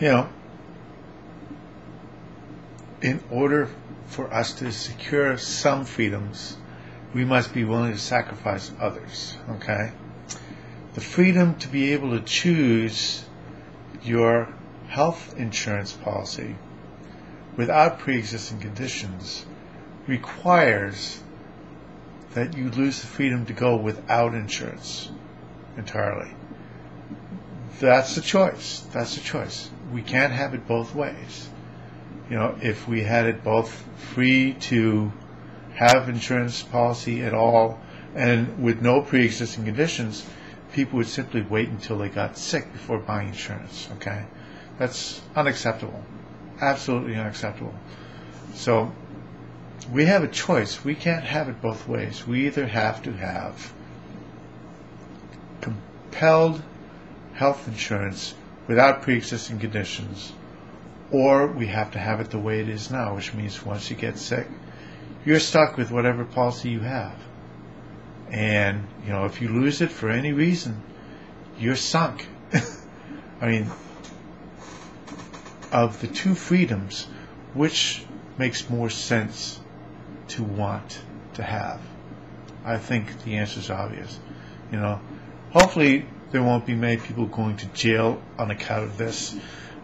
You know, in order for us to secure some freedoms, we must be willing to sacrifice others, okay? The freedom to be able to choose your health insurance policy without pre-existing conditions requires that you lose the freedom to go without insurance entirely. That's the choice. That's the choice. We can't have it both ways. You know, if we had it both free to have insurance policy at all and with no pre-existing conditions, people would simply wait until they got sick before buying insurance, okay? That's unacceptable. Absolutely unacceptable. So we have a choice. We can't have it both ways. We either have to have compelled health insurance without pre-existing conditions, or we have to have it the way it is now, which means once you get sick, you're stuck with whatever policy you have. And, you know, if you lose it for any reason, you're sunk. I mean, of the two freedoms, which makes more sense to want to have? I think the answer is obvious. You know, hopefully there won't be many people going to jail on account of this.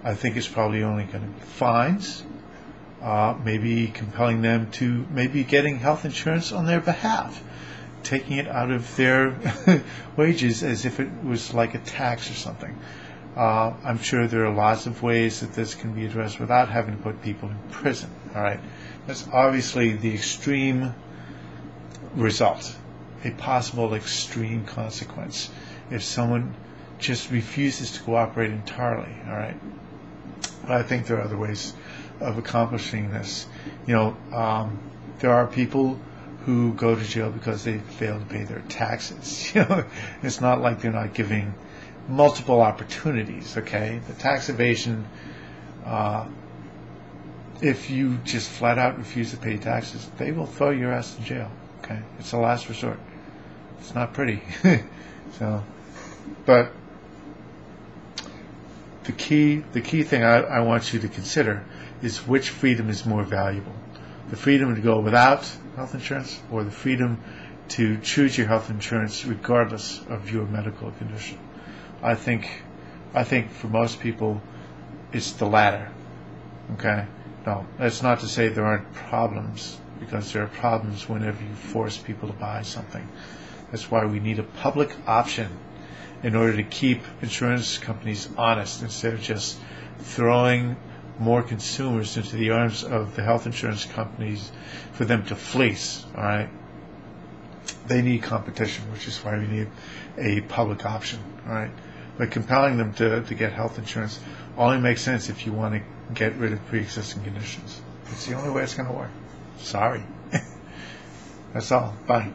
I think it's probably only going to be fines, maybe compelling them to maybe getting health insurance on their behalf, taking it out of their wages as if it was like a tax or something. I'm sure there are lots of ways that this can be addressed without having to put people in prison. All right, that's obviously the extreme result, a possible extreme consequence if someone just refuses to cooperate entirely. All right, but I think there are other ways of accomplishing this. You know, there are people who go to jail because they fail to pay their taxes. You know, it's not like they're not giving multiple opportunities, okay? The tax evasion, if you just flat out refuse to pay taxes, they will throw your ass in jail, okay? It's a last resort. It's not pretty. So, but the key thing I want you to consider is which freedom is more valuable. The freedom to go without health insurance, or the freedom to choose your health insurance regardless of your medical condition. I think for most people it's the latter. Okay? No, that's not to say there aren't problems, because there are problems whenever you force people to buy something. That's why we need a public option in order to keep insurance companies honest, instead of just throwing more consumers into the arms of the health insurance companies for them to fleece. All right, they need competition, which is why we need a public option. All right, but compelling them to get health insurance only makes sense if you want to get rid of pre-existing conditions. It's the only way it's going to work. Sorry. That's all. Bye.